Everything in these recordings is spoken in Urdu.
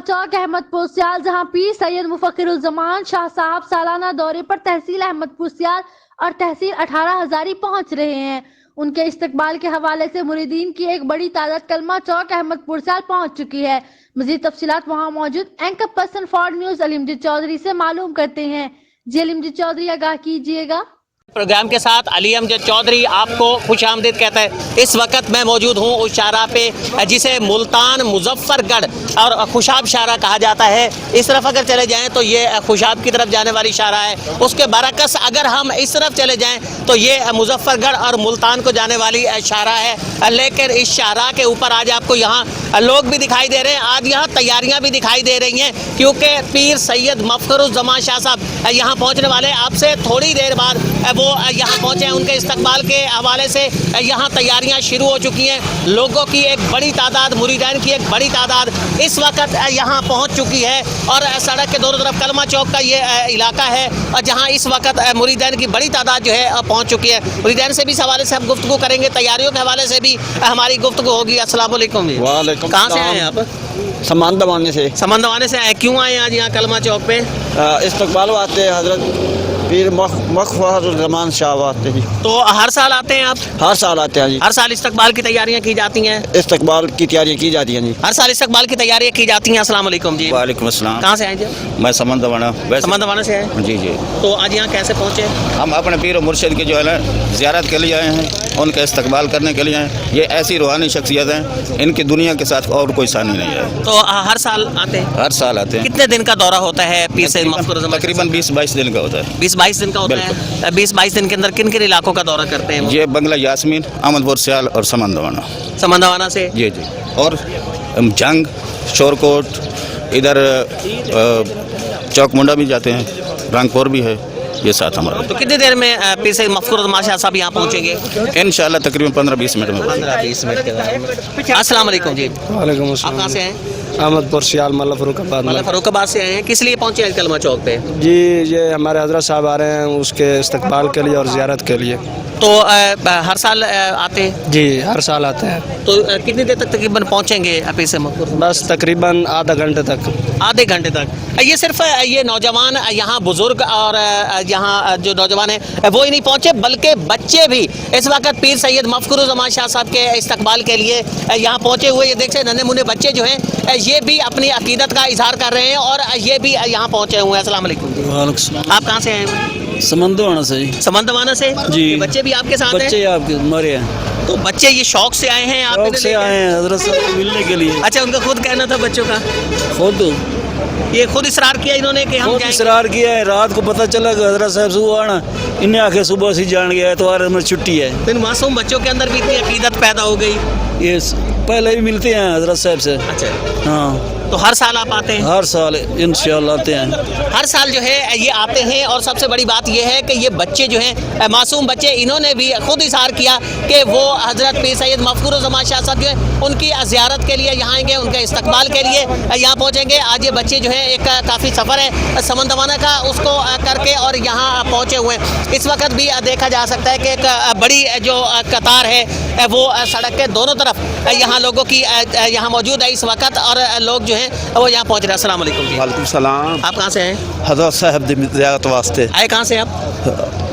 چوک احمد پور سیال، جہاں پیر سید مفخر الزمان شاہ صاحب سالانہ دورے پر تحصیل احمد پور سیال اور تحصیل 18 ہزاری پہنچ رہے ہیں۔ ان کے استقبال کے حوالے سے مریدین کی ایک بڑی تعداد کلمہ چوک احمد پور سیال پہنچ چکی ہے۔ مزید تفصیلات وہاں موجود اینکر پرسن فارڈ نیوز علیم چودھری سے معلوم کرتے ہیں۔ جی علیم چودھری، آگاہ کیجیے گا۔ پروگرام کے ساتھ علیم چودھری آپ کو خوش آمدید کہتا ہے۔ اس وقت میں موجود ہوں اس شاہراہ پہ جسے ملتان مظفر گڑھ اور خوشاب شاہراہ کہا جاتا ہے۔ اس طرف اگر چلے جائیں تو یہ خوشاب کی طرف جانے والی شاہراہ ہے، اس کے برعکس اگر ہم اس طرف چلے جائیں تو یہ مظفر گڑھ اور ملتان کو جانے والی شاہراہ ہے۔ لیکن اس شاہراہ کے اوپر آج آپ کو یہاں لوگ بھی دکھائی دے رہے ہیں، آج یہاں تیاریاں بھی دکھائی دے رہی ہیں، کیونکہ پیر سید مفخر الزمان شاہ صاحب یہاں پہنچنے والے آپ سے تھوڑی دیر بعد وہ یہاں پہنچے ہیں۔ ان کے استقبال کے حوالے سے یہاں تیاریاں شروع ہو چکی ہیں۔ لوگوں کی ایک بڑی تعداد، مریدین کی ایک بڑی تعداد اس وقت یہاں پہنچ چکی ہے، اور سڑک کے دونوں طرف کلمہ چوک کا یہ علاقہ ہے، اور جہاں اس وقت مریدین کی بڑی تعداد جو ہے پہنچ چکی ہے۔ مریدین سے بھی اس حوالے سے ہم گفتگو کریں گے، تیاریوں کے حوالے سے بھی ہماری گفتگو ہوگی۔ السلام علیکم۔ وعلیکم۔ کہاں سے آئے ہیں آپ؟ سمندوانے سے۔ سمندوانے سے آئے، کیوں آئے آج یہاں کلمہ چوک پہ؟ استقبال واسطے حضرت پیر مفخر الزمان شاہ واسطے جی۔ تو ہر سال آتے ہیں آپ؟ ہر سال آتے ہیں جی۔ ہر سال استقبال کی تیاریاں کی جاتی ہیں؟ استقبال کی تیاریاں کی جاتی ہیں جی، ہر سال استقبال کی تیاریاں کی جاتی ہیں۔ السلام علیکم جی۔ وعلیکم السلام۔ کہاں سے آئے جی؟ میں سمندوانا۔ سمندوانا سے آئے؟ جی جی۔ تو آج یہاں کیسے پہنچے؟ ہم اپنے پیر و مرشد کی جو ہے نا زیارت کے لیے آئے ہیں، ان کا استقبال کرنے کے لیے آئے ہیں۔ یہ ایسی روحانی شخصیت ہیں، ان کی دنیا کے ساتھ اور کوئی ثانی نہیں ہے۔ تو ہر سال آتے ہیں؟ ہر سال آتے ہیں۔ کتنے دن کا دورہ ہوتا ہے پیر سید مفخر الزمان؟ تقریباً 20-22 دن کا ہوتا ہے۔ 20-22 دن کا ہوتا ہے۔ 20-22 دن کے اندر کن کن علاقوں کا دورہ کرتے ہیں؟ یہ بنگلہ یاسمین، احمد پور سیال اور سمندوانا۔ سمندوانا سے؟ جی جی۔ اور جنگ، شورکوٹ، ادھر چوک منڈا بھی جاتے ہیں، رنگپور بھی ہے، یہ ساتھ ہمارا۔ تو کتنی دیر میں پیر سید مفخر الزمان شاہ صاحب یہاں پہنچیں گے؟ انشاءاللہ تقریباً 15-20 منٹ میں۔ 15-20 منٹ کے بعد۔ السلام علیکم جی۔ وعلیکم آپ السلام۔ کہاں سے ہیں؟ احمد پور سیال، ملا فاروق آباد۔ ملا فاروق آباد سے آئے ہیں، کس لیے پہنچے ہیں کلمہ چوک پہ؟ جی، یہ ہمارے حضرت صاحب آ رہے ہیں اس کے استقبال کے لیے اور زیارت کے لیے۔ تو ہر سال آتے ہیں؟ جی، ہر سال آتے ہیں۔ تو کتنی دیر تک تقریباً پہنچیں گے پیر سید مفخر؟ بس تقریباً آدھا گھنٹے تک۔ آدھے گھنٹے تک؟ یہ صرف یہ نوجوان یہاں بزرگ اور یہاں جو نوجوان ہیں وہ ہی نہیں پہنچے، بلکہ بچے بھی اس وقت پیر سید مفخر الزمان شاہ صاحب کے استقبال کے لیے یہاں پہنچے ہوئے۔ یہ دیکھ سے ننھے منھے بچے جو ہیں یہ بھی اپنی عقیدت کا اظہار کر رہے ہیں اور یہ بھی یہاں پہنچے ہوئے ہیں۔ السلام علیکم۔ وعلیکم السلام۔ آپ کہاں سے آئے ہیں؟ سمندوانا سے جی۔ سمندوانا سے؟ جی۔ بچے بھی آپ کے ساتھ ہیں؟ بچے آپ کے ہمارے ہیں۔ تو بچے یہ شوق سے آئے ہیں؟ آپ شوق سے آئے ہیں حضرت صاحب کو ملنے کے لیے۔ اچھا، ان کا خود کہنا تھا بچوں کا؟ خود یہ خود اصرار کیا انہوں نے کہ ہم خود جائیں گے؟ اصرار کیا ہے۔ رات کو پتہ چلا کہ حضرت صاحب صبح آنا، انہیں آخر صبح سے جان گیا اتوار میں چھٹی ہے۔ تو ان معصوم بچوں کے اندر بھی اتنی عقیدت پیدا ہو گئی؟ یہ پہلے بھی ملتے ہیں حضرت صاحب سے۔ اچھا، ہاں، تو ہر سال آپ آتے ہیں؟ ہر سال انشاءاللہ آتے ہیں۔ ہر سال جو ہے یہ آتے ہیں، اور سب سے بڑی بات یہ ہے کہ یہ بچے جو ہیں معصوم بچے، انہوں نے بھی خود اظہار کیا کہ وہ حضرت پیر سید مفخر الزمان شاہ صاحب جو ہیں ان کی زیارت کے لیے یہاں آئیں گے، ان کے استقبال کے لیے یہاں پہنچیں گے۔ آج یہ بچے جو ہیں ایک کافی سفر ہے سمندوانا کا، اس کو کر کے اور یہاں پہنچے ہوئے ہیں۔ اس وقت بھی دیکھا جا سکتا ہے کہ ایک بڑی جو قطار ہے وہ سڑک کے دونوں طرف یہاں لوگوں کی یہاں موجود ہے اس وقت، اور لوگ جو ہیں وہ یہاں پہنچ رہے ہیں۔ السلام علیکم جی۔ وعلیکم السلام۔ آپ کہاں سے ہیں؟ حضرت صاحب دی زیارت واسطے آئے کہاں سے آپ؟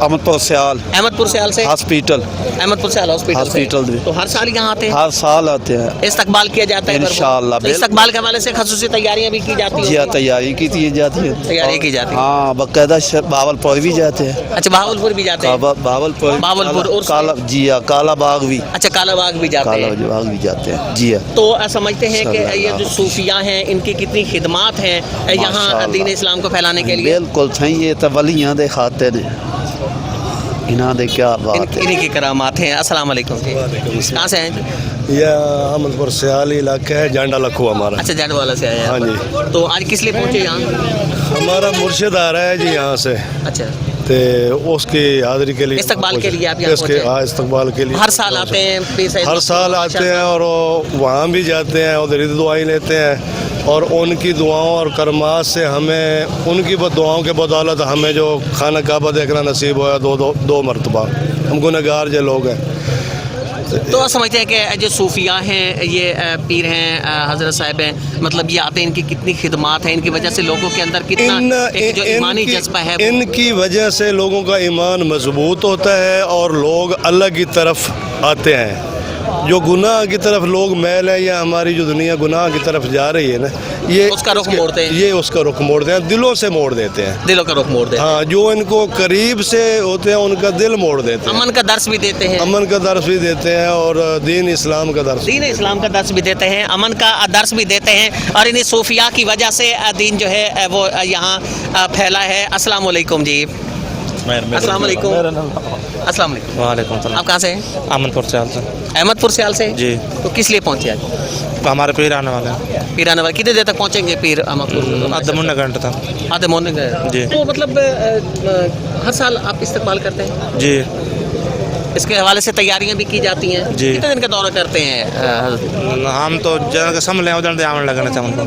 احمد پور سیال احمد پور سیال سے؟ ہاسپیٹل۔ احمد پور سیال ہاسپیٹل سے؟ تو ہر سال یہاں آتے ہیں؟ ہر سال آتے ہیں، استقبال کیا جاتا ہے انشاءاللہ۔ تو استقبال کے حوالے سے خصوصی تیاریاں بھی کی جاتی ہیں؟ جی، تیاری کی جاتی ہے، تیاری کی جاتی ہے۔ ہاں، باقاعدہ بہاول پور بھی جاتے ہیں۔ اچھا، بہاولپور بھی جاتے ہیں؟ بہاولپور اور کالا، جی ہاں، کالا باغ بھی۔ اچھا، کالا باغ بھی جاتے ہیں؟ کالا باغ بھی جاتے ہیں، جی ہاں۔ تو سمجھتے ہیں کہ یہ جو صوفیاء ہیں ان کی کتنی خدمات ہیں یہاں دین اسلام کو پھیلانے کے لیے؟ بالکل صحیح، یہ تو ولیاں دے خاطر نے، انہاں دے کیا بات ہے، انہی کی کرامات ہیں۔ السلام علیکم جی۔ کہاں سے ہیں جی؟ یہ احمد پور سیال علاقہ ہے، جانڈا لکھو ہمارا۔ اچھا، جانڈ والا سے آئے ہیں؟ ہاں جی۔ تو آج کس لیے پہنچے یہاں؟ ہمارا مرشد آ رہا ہے جی یہاں سے، اچھا، تے اس کی حاضری کے لیے، استقبال کے لیے آپ یہاں پہنچے؟ ہاں، استقبال کے لیے ہر سال آتے ہیں پیر سید؟ ہر سال آتے ہیں، اور وہاں بھی جاتے ہیں، ادھر ہی دعائیں لیتے ہیں، اور ان کی دعاؤں اور کرمات سے ہمیں، ان کی دعاؤں کے بدولت ہمیں جو خانہ کعبہ دیکھنا نصیب ہوا دو مرتبہ۔ ہم گنہگار جو لوگ ہیں، تو سمجھتے ہیں کہ جو صوفیاء ہیں یہ پیر ہیں حضرت صاحب ہیں مطلب یہ آتے ہیں ان کی کتنی خدمات ہیں ان کی وجہ سے لوگوں کے اندر کتنا ایک جو ایمانی جذبہ ہے ان کی وجہ سے لوگوں کا ایمان مضبوط ہوتا ہے اور لوگ اللہ کی طرف آتے ہیں. جو گناہ کی طرف لوگ میل ہے یا ہماری جو دنیا گناہ کی طرف جا رہی ہے نا یہ اس کا رخ موڑتے ہیں. یہ اس کا رخ موڑتے ہیں, دلوں سے موڑ دیتے ہیں, دلوں کا رخ موڑ دیتے ہیں. ہاں جو ان کو قریب سے ہوتے ہیں ان کا دل موڑ دیتے ہیں. امن کا درس بھی دیتے ہیں, امن کا درس بھی دیتے ہیں اور دین اسلام کا درس, دین اسلام کا درس بھی دیتے ہیں, امن کا درس بھی دیتے ہیں اور انہیں صوفیاء کی وجہ سے دین جو ہے وہ یہاں پھیلا ہے. السلام علیکم جی. السلام علیکم. السلام علیکم. وعلیکم السلام. آپ کہاں سے ہیں؟ احمد پور سیال سے. احمد پور سیال سے جی. تو کس لیے پہنچے آج؟ ہمارے پیر آنے والے ہیں. پیر آنے والے کتنے دیر تک پہنچیں گے پیر احمد پور؟ آدھا منا گھنٹہ تھا. آدھے مارننگ جی. تو مطلب ہر سال آپ استقبال کرتے ہیں؟ جی. اس کے حوالے سے تیاریاں بھی کی جاتی ہیں. جی. کتنے دن کا دورہ کرتے ہیں؟ ہم تو جن کے سمجھ لیں ادھر آنے لگنے تھے ہم کو.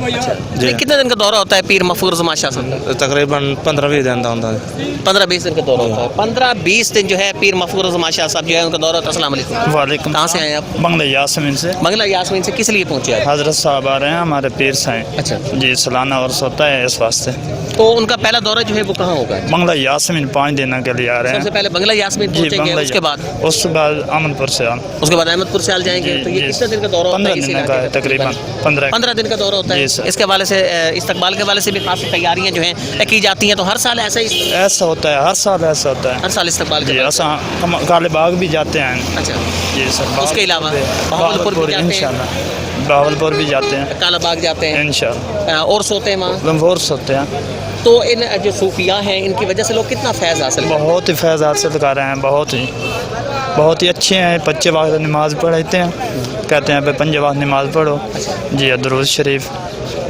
جی. کتنے دن کا دورہ ہوتا ہے پیر مفخر الزمان شاہ صاحب؟ تقریباً 15-20 دن ہوتا ہے. 15-20 دن کا دورہ ہوتا ہے. 15-20 دن جو ہے پیر مفخر الزمان شاہ صاحب جو ہے ان کا دورہ ہوتا ہے. السلام علیکم. وعلیکم. کہاں سے آئے آپ؟ بنگلہ یاسمین سے. بنگلہ یاسمین سے. کس لیے پہنچے آپ؟ حضرت صاحب آ رہے ہیں ہمارے پیر سے ہیں. اچھا جی سالانہ عرس ہوتا ہے اس واسطے. تو ان کا پہلا دورہ جو ہے وہ کہاں ہوگا؟ بنگلہ یاسمین 5 دنوں کے لیے آ رہے ہیں. سب سے پہلے بنگلہ یاسمین پہنچیں گے, اس کے بعد احمد پور سیال, اس کے بعد احمد پور سیال جائیں گے. تو یہ کتنے دن کا دورہ ہوتا ہے؟ 15 دن کا ہے تقریباً. 15 دن کا دورہ ہوتا ہے. اس کے حوالے سے استقبال کے حوالے سے بھی خاص تیاریاں جو ہیں کی جاتی ہیں. تو ہر سال ایسا ہوتا ہے, ہر سال ایسا ہوتا ہے. ہر سال استقبال جی. کالے باغ بھی جاتے ہیں. اچھا جی سر. اس کے علاوہ بہاولپور بھی جاتے ہیں. بہاولپور بھی جاتے ہیں. کالا باغ جاتے ہیں انشاءاللہ. اور سوتے ہیں وہاں. اور سوتے ہیں. تو ان جو صوفیاء ہیں ان کی وجہ سے لوگ کتنا فیض حاصل کرتے ہیں؟ بہت ہی فیض حاصل کر رہے ہیں. بہت ہی اچھے ہیں. 5 وقت نماز پڑھتے ہیں, کہتے ہیں 5 وقت نماز پڑھو. جی درود شریف.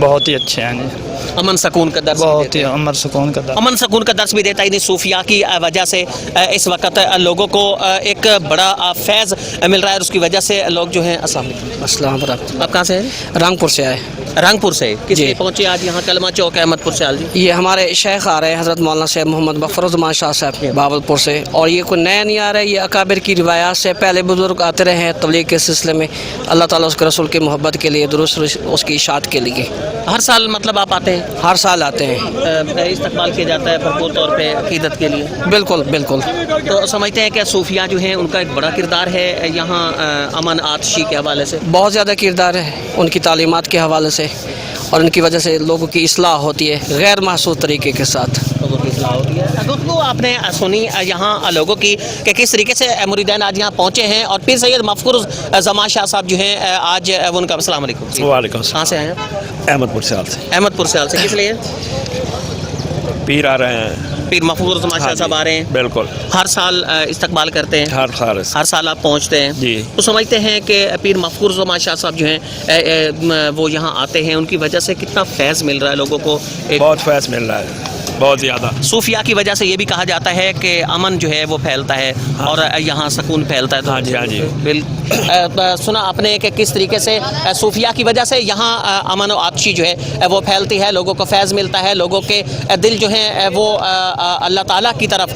بہت ہی اچھے ہیں. جی امن سکون کا درس, بہت ہی امن سکون کا درس, امن سکون کا درس بھی دیتا ہے. صوفیاء کی وجہ سے اس وقت لوگوں کو ایک بڑا فیض مل رہا ہے اور اس کی وجہ سے لوگ جو ہیں. السلام علیکم. السلام علیکم. آپ کہاں سے ہیں؟ رنگپور سے آئے. رنگپور سے. کس لیے پہنچے آج یہاں کلمہ چوک احمد پور سیال؟ جی یہ ہمارے شیخ آ رہے ہیں حضرت مولانا صاحب محمد مفخر الزمان شاہ صاحب بہاولپور سے. اور یہ کوئی نیا نہیں آ رہا ہے, یہ اکابر کی روایات سے پہلے بزرگ آتے رہے ہیں تبلیغ کے سلسلے میں, اللہ تعالیٰ اس کے رسول کی محبت کے لیے, درست اس کی اشاعت کے لیے. ہر سال مطلب آپ آتے ہیں؟ ہر سال آتے ہیں. استقبال کیا جاتا ہے بھرپور طور پہ عقیدت کے لیے؟ بالکل بالکل. تو سمجھتے ہیں کہ صوفیاء جو ہیں ان کا ایک بڑا کردار ہے یہاں امن آتشی کے حوالے سے؟ بہت زیادہ کردار ہے ان کی تعلیمات کے حوالے سے, اور ان کی وجہ سے لوگوں کی اصلاح ہوتی ہے غیر محسوس طریقے کے ساتھ. لوگوں کی اصلاح ہوتی ہے. گفتگو آپ نے سنی یہاں لوگوں کی کہ کس طریقے سے مریدین آج یہاں پہنچے ہیں اور پیر سید مفخر الزمان شاہ صاحب جو ہیں آج ان کا. السلام علیکم. وعلیکم السلام. کہاں سے آئے ہیں؟ احمد پور سیال سے. احمد پور سیال سے. کس لیے؟ پیر آ رہے ہیں. پیر مفخر الزمان شاہ صاحب آ رہے ہیں. بالکل. ہر سال استقبال کرتے ہیں؟ ہر سال آپ پہنچتے ہیں. جی. تو سمجھتے ہیں کہ پیر مفخر الزمان شاہ صاحب جو ہیں وہ یہاں آتے ہیں ان کی وجہ سے کتنا فیض مل رہا ہے لوگوں کو؟ بہت فیض مل رہا ہے, بہت زیادہ. صوفیاء کی وجہ سے یہ بھی کہا جاتا ہے کہ امن جو ہے وہ پھیلتا ہے اور یہاں سکون پھیلتا ہے. ہاں جی, ہاں جی. سنا آپ نے کہ کس طریقے سے صوفیاء کی وجہ سے یہاں امن و آتشی جو ہے وہ پھیلتی ہے, لوگوں کو فیض ملتا ہے, لوگوں کے دل جو ہیں وہ اللہ تعالیٰ کی طرف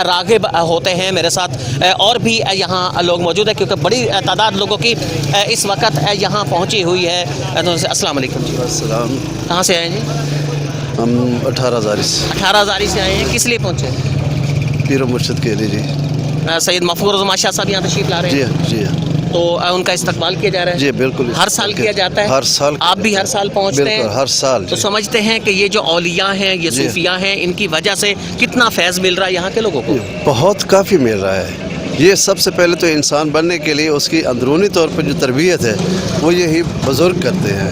راغب ہوتے ہیں. میرے ساتھ اور بھی یہاں لوگ موجود ہیں کیونکہ بڑی تعداد لوگوں کی اس وقت یہاں پہنچی ہوئی ہے. السلام علیکم. جی السلام. کہاں سے آئے ہیں جی؟ ہم 18 ہزاری سے. 18 ہزاری سے آئے ہیں. کس لیے پہنچے؟ پیر و مرشد کے لیے. جی سید مفخر الزمان شاہ صاحب یہاں تشریف لا رہے ہیں. جی تو ان کا استقبال کیا جا رہا ہے؟ جی بالکل. ہر سال کیا جاتا ہے؟ ہر سال. آپ بھی ہر سال پہنچتے ہیں؟ بالکل ہر سال. تو سمجھتے ہیں کہ یہ جو اولیاء ہیں یہ صوفیاء ہیں ان کی وجہ سے کتنا فیض مل رہا ہے یہاں کے لوگوں کو؟ بہت کافی مل رہا ہے. یہ سب سے پہلے تو انسان بننے کے لیے اس کی اندرونی طور پر جو تربیت ہے وہ یہی بزرگ کرتے ہیں.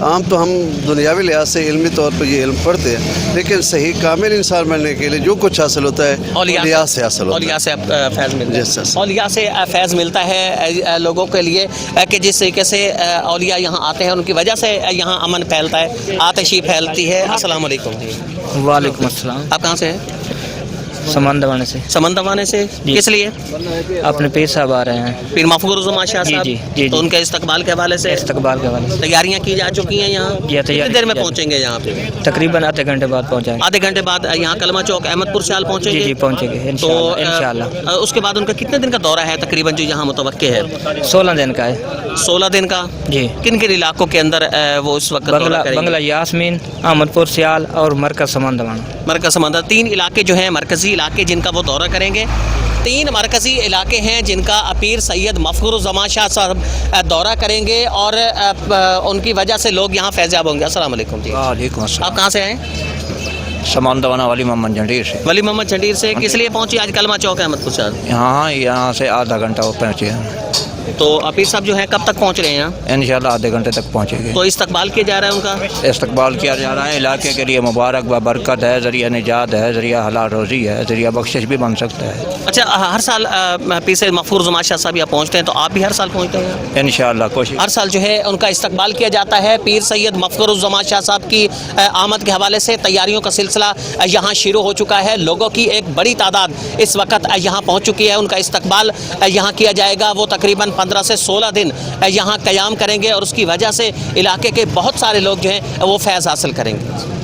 عام تو ہم دنیاوی لحاظ سے علمی طور پر یہ علم پڑھتے ہیں, لیکن صحیح کامل انسان بننے کے لیے جو کچھ حاصل ہوتا ہے اولیاء سے حاصل ہوتا ہے. اولیاء سے فیض ملتا ہے. اولیاء سے فیض ملتا ہے لوگوں کے لیے کہ جس طریقے سے اولیاء یہاں آتے ہیں ان کی وجہ سے یہاں امن پھیلتا ہے, آتشی پھیلتی ہے. السلام علیکم. وعلیکم السلام. آپ کہاں سے ہیں؟ سامان دوانے سے. سمن دوانے سے کس لیے؟ اپنے پیر صاحب آ رہے ہیں. پیر مفخر الزمان شاہ صاحب. تو ان کے استقبال کے حوالے سے استقبال کے حوالے سے تیاریاں کی جا چکی ہیں یہاں. کتنی دیر میں پہنچیں گے یہاں پہ؟ تقریباً آدھے گھنٹے بعد پہنچائیں گے. آدھے گھنٹے بعد یہاں کلمہ چوک احمد پور سیال پہنچیں گے. جی پہنچیں گے تو انشاءاللہ. اس کے بعد ان کا کتنے دن کا دورہ ہے تقریباً جو یہاں متوقع ہے؟ 16 دن کا ہے. 16 دن کا. جی. کن کن علاقوں کے اندر وہ اس وقت دورہ کریں گے؟ بنگلہ یاسمین، احمد پور سیال اور مرکز سامان دوانا. مرکز سمندر. 3 علاقے جو ہیں مرکزی علاقے جن کا وہ دورہ کریں گے. 3 مرکزی علاقے ہیں جن کا پیر سید مفخر الزمان شاہ صاحب دورہ کریں گے اور ان کی وجہ سے لوگ یہاں فیضیاب ہوں گے. السلام علیکم جی. وعلیکم السلام. آپ کہاں سے آئے؟ سامان دوانا والی محمد جھنڈیر سے. ولی محمد چنڈیر سے. کس لیے پہنچی آج کلمہ چوک احمد پور صاحب؟ یہاں سے آدھا گھنٹہ وہ پہنچے ہیں. تو پیر صاحب جو ہیں کب تک پہنچ رہے ہیں یہاں؟ انشاءاللہ آدھے گھنٹے تک پہنچے گے. تو استقبال کیا جا رہا ہے ان کا؟ استقبال کیا جا رہا ہے. علاقے کے لیے مبارک و برکت ہے، ذریعہ نجات ہے، ذریعہ حلال روزی ہے، ذریعہ بخشش بھی بن سکتا ہے. اچھا، ہر سال پیر سید مفخر الزمان شاہ صاحب یہاں پہنچتے ہیں تو آپ بھی ہر سال پہنچتے ہیں؟ انشاءاللہ کوشش. ہر سال جو ہے ان کا استقبال کیا جاتا ہے. پیر سید مفخر الزمان شاہ صاحب کی آمد کے حوالے سے تیاریوں کا سلسلہ یہاں شروع ہو چکا ہے. لوگوں کی ایک بڑی تعداد اس وقت یہاں پہنچ چکی ہے. ان کا استقبال یہاں کیا جائے گا. وہ تقریباً 15 سے 16 دن یہاں قیام کریں گے اور اس کی وجہ سے علاقے کے بہت سارے لوگ جو ہیں وہ فیض حاصل کریں گے.